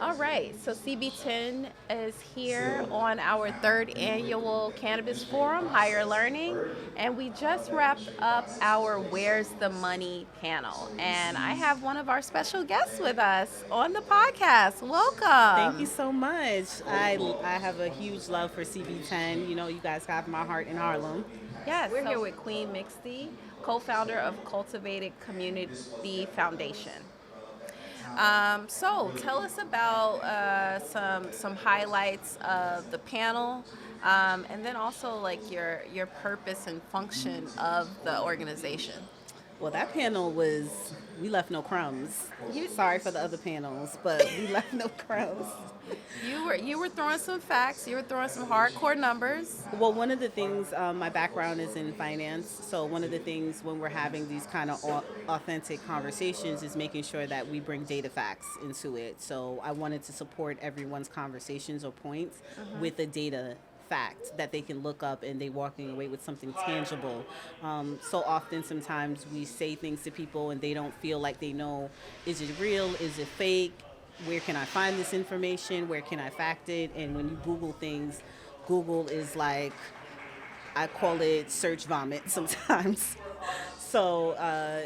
All right, so CB10 is here on our third annual Cannabis Forum, Higher Learning, and we just wrapped up our Where's the Money panel. And I have one of our special guests with us on the podcast. Thank you Welcome. so much. I have a huge love for CB10. You know, you guys have my heart in Harlem. Yes, we're here with Queen Mixxy, co founder of Cultivated Community Foundation. So tell us about some highlights of the panel, and then also like your purpose and function of the organization. Well, that panel we left no crumbs. You Sorry for the other panels, but we left no crumbs. you were throwing some facts. You were throwing some hardcore numbers. Well, one of the things, my background is in finance. So, one of the things when we're having these kind of authentic conversations is making sure that we bring data facts into it. So, I wanted to support everyone's conversations or points with a data fact that they can look up and they walking away with something tangible. So often, sometimes we say things to people and they don't feel like they know, is it real? Is it fake? Where can I find this information? Where can I fact it? And when you Google things, Google is like, I call it search vomit sometimes. So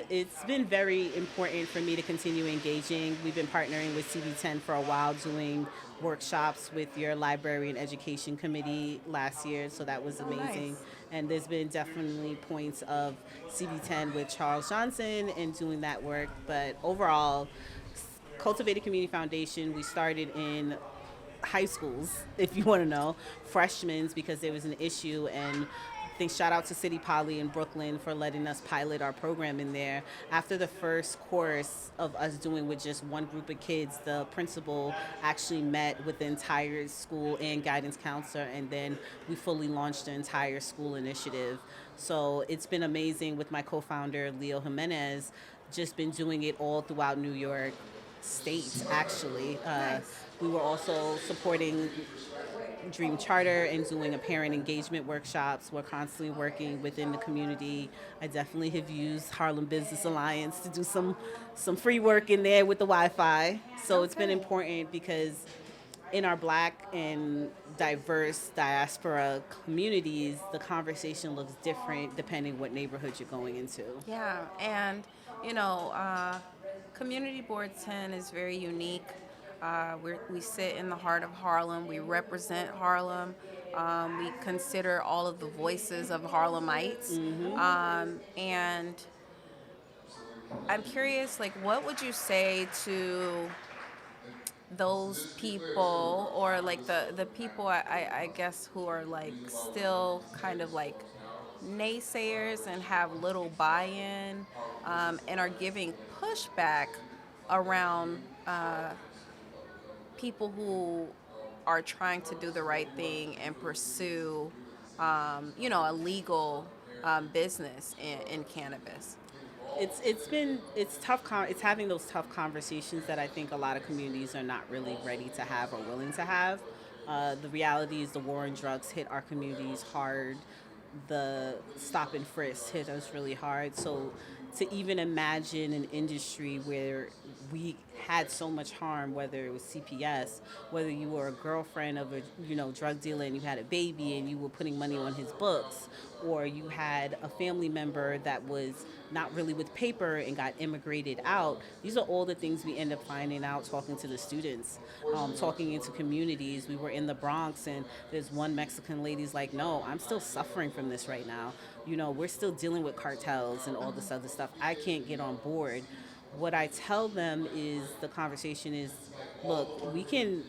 it's been very important for me to continue engaging. We've been partnering with CB10 for a while, doing workshops with your library and education committee last year. So that was Oh, amazing. nice. And there's been definitely points of CB10 with Charles Johnson and doing that work. But overall, Cultivated Community Foundation, we started in high schools, if you want to know, freshmen, because there was an issue. And I think shout out to City Poly in Brooklyn for letting us pilot our program in there. After the first course of us doing with just one group of kids, the principal actually met with the entire school and guidance counselor, and then we fully launched the entire school initiative. So it's been amazing with my co-founder, Leo Jimenez, just been doing it all throughout New York State, actually. Nice. We were also supporting Dream Charter and doing a parent engagement workshops. We're constantly working within the community. I definitely have used Harlem Business Alliance to do some free work in there with the Wi-Fi. So it's been Okay. important because in our black and diverse diaspora communities, the conversation looks different depending what neighborhood you're going into. Yeah, and you know, Community Board 10 is very unique. We sit in the heart of Harlem. We represent Harlem. We consider all of the voices of Harlemites. And I'm curious, like, what would you say to those people, or like the people, I guess, who are like still kind of like naysayers and have little buy-in, and are giving pushback around people who are trying to do the right thing and pursue, a legal business in cannabis. It's tough. It's having those tough conversations that I think a lot of communities are not really ready to have or willing to have. The reality is the war on drugs hit our communities hard. The stop and frisk hit us really hard. So to even imagine an industry where we had so much harm, whether it was CPS, whether you were a girlfriend of a drug dealer and you had a baby and you were putting money on his books, or you had a family member that was not really with paper and got immigrated out. These are all the things we end up finding out talking to the students, talking into communities. We were in the Bronx and there's one Mexican lady's like, no, I'm still suffering from this right now. We're still dealing with cartels and all this other stuff. I can't get on board. What I tell them is the conversation is, look, we can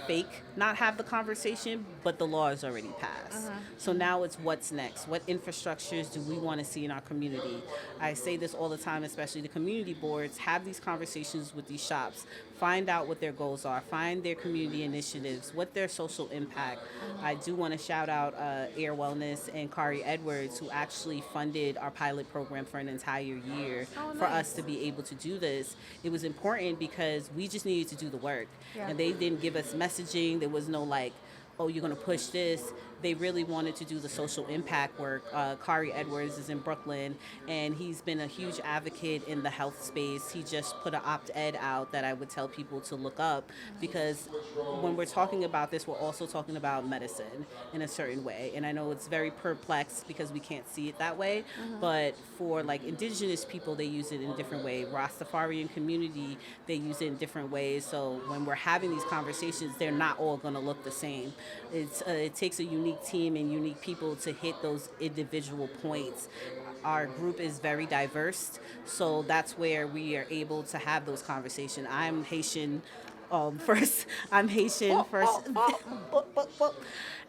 fake not have the conversation, but the law is already passed. So now it's what's next. What infrastructures do we want to see in our community? I say this all the time, especially the community boards, have these conversations with these shops. Find out what their goals are. Find their community initiatives, what their social impact. I do want to shout out Air Wellness and Kari Edwards, who actually funded our pilot program for an entire year Oh, for us nice. to be able to do this. It was important because we just needed to do the work. Yeah. And they didn't give us messaging. There was no like, oh, you're going to push this. they really wanted to do the social impact work. Kari Edwards is in Brooklyn, and he's been a huge advocate in the health space. He just put an opt-ed out that I would tell people to look up, because when we're talking about this, we're also talking about medicine in a certain way. And I know it's very perplexed because we can't see it that way, but for like indigenous people, they use it in a different way. Rastafarian community, they use it in different ways. So when we're having these conversations, they're not all going to look the same. It takes a unique team and unique people to hit those individual points. Our group is very diverse, so that's where we are able to have those conversations. I'm Haitian first. I'm Haitian first.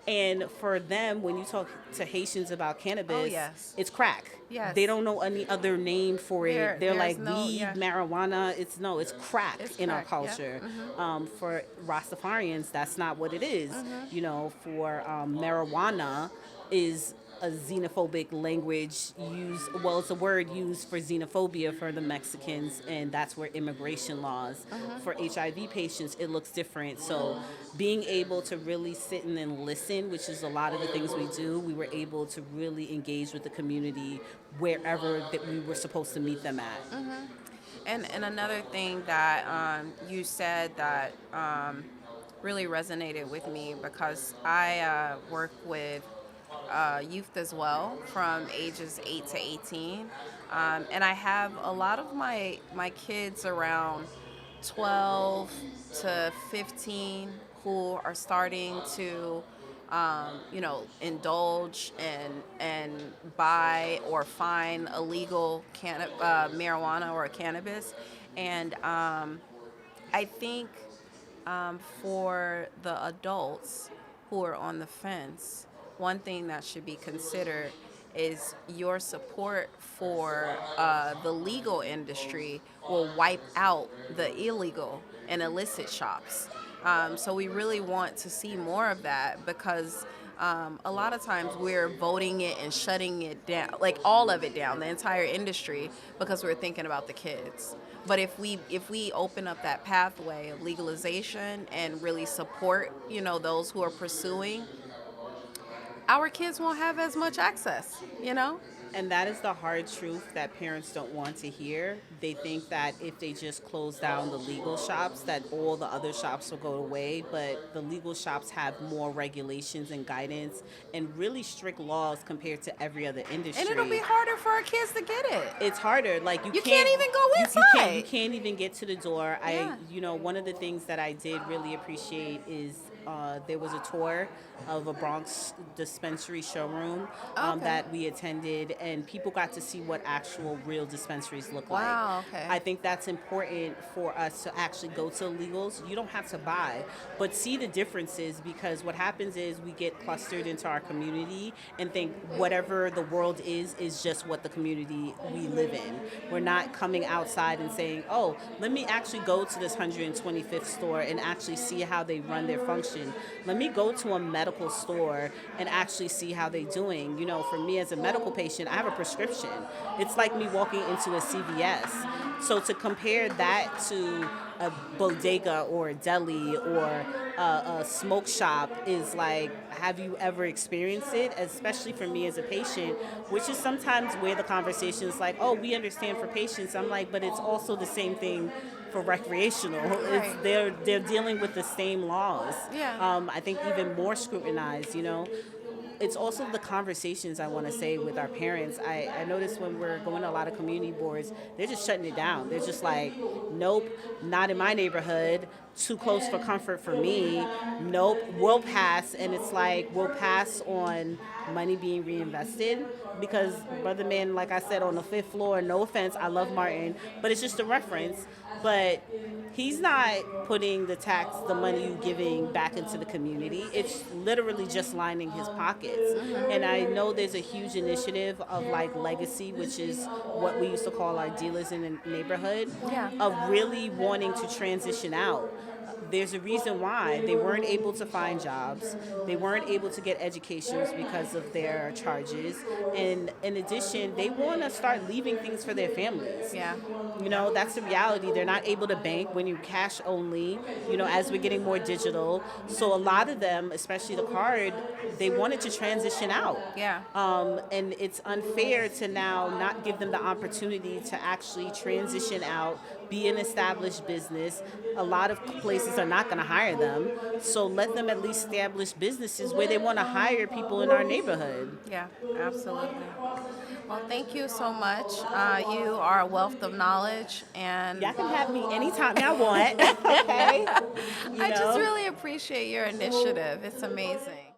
And for them, when you talk to Haitians about Oh cannabis, yes. it's crack. Yes. They don't know any other name for it. They're There's like no, weed, yeah. marijuana. It's no, it's crack It's in our crack, yeah. culture. For Rastafarians, that's not what it is. You know, for marijuana is a xenophobic language used. Well, it's a word used for xenophobia for the Mexicans, and that's where immigration laws. For HIV patients, it looks different. So being able to really sit in and listen, which is a lot of the things we do, we were able to really engage with the community wherever that we were supposed to meet them at. And another thing that you said that really resonated with me, because I work with youth as well from ages 8 to 18. And I have a lot of my kids around 12 to 15 who are starting to indulge and buy or find illegal marijuana or cannabis. And I think for the adults who are on the fence, one thing that should be considered is your support for the legal industry will wipe out the illegal and illicit shops. So we really want to see more of that, because a lot of times we're voting it and shutting it down, like all of it down, the entire industry, because we're thinking about the kids. But if we open up that pathway of legalization and really support, those who are pursuing, our kids won't have as much access. And that is the hard truth that parents don't want to hear. They think that if they just close down the legal shops, that all the other shops will go away. But the legal shops have more regulations and guidance and really strict laws compared to every other industry. And it'll be harder for our kids to get it. It's harder. Like You can't even go inside. You can't even get to the door. Yeah. One of the things that I did really appreciate is there was a tour of a Bronx dispensary showroom Okay. that we attended, and people got to see what actual real dispensaries look Wow, like. okay. I think that's important for us to actually go to illegals. You don't have to buy, but see the differences, because what happens is we get clustered into our community and think whatever the world is just what the community we live in. We're not coming outside and saying, oh, let me actually go to this 125th store and actually see how they run their function. Let me go to a medical store and actually see how they're doing. For me as a medical patient, I have a prescription. It's like me walking into a CVS. So to compare that to a bodega or a deli or a smoke shop is like, have you ever experienced it? Especially for me as a patient, which is sometimes where the conversation is like, oh, we understand for patients. I'm like, but it's also the same thing for recreational. Right. They're dealing with the same laws. Yeah. I think even more scrutinized. It's also the conversations I want to say with our parents. I notice when we're going to a lot of community boards, they're just shutting it down. They're just like, nope, not in my neighborhood. Too close for comfort for me. Nope, we'll pass. And it's like, we'll pass on money being reinvested, because Brother Man, like I said, on the fifth floor, no offense, I love Martin, but it's just a reference. But he's not putting the money you giving back into the community. It's literally just lining his pockets. And I know there's a huge initiative of like legacy, which is what we used to call our dealers in the neighborhood, Yeah. of really wanting to transition out. There's a reason why they weren't able to find jobs. They weren't able to get educations because of their charges. And in addition, they want to start leaving things for their families. Yeah. You Yeah. know, that's the reality. They're not able to bank when you cash only, as we're getting more digital. So a lot of them, especially the card, they wanted to transition out. Yeah. And it's unfair to now not give them the opportunity to actually transition out, be an established business. A lot of places are not going to hire them. So let them at least establish businesses where they want to hire people in our neighborhood. Yeah, absolutely. Well, thank you so much. You are a wealth of knowledge, and Y'all can have me anytime y'all want. Okay. I just really appreciate your initiative. It's amazing.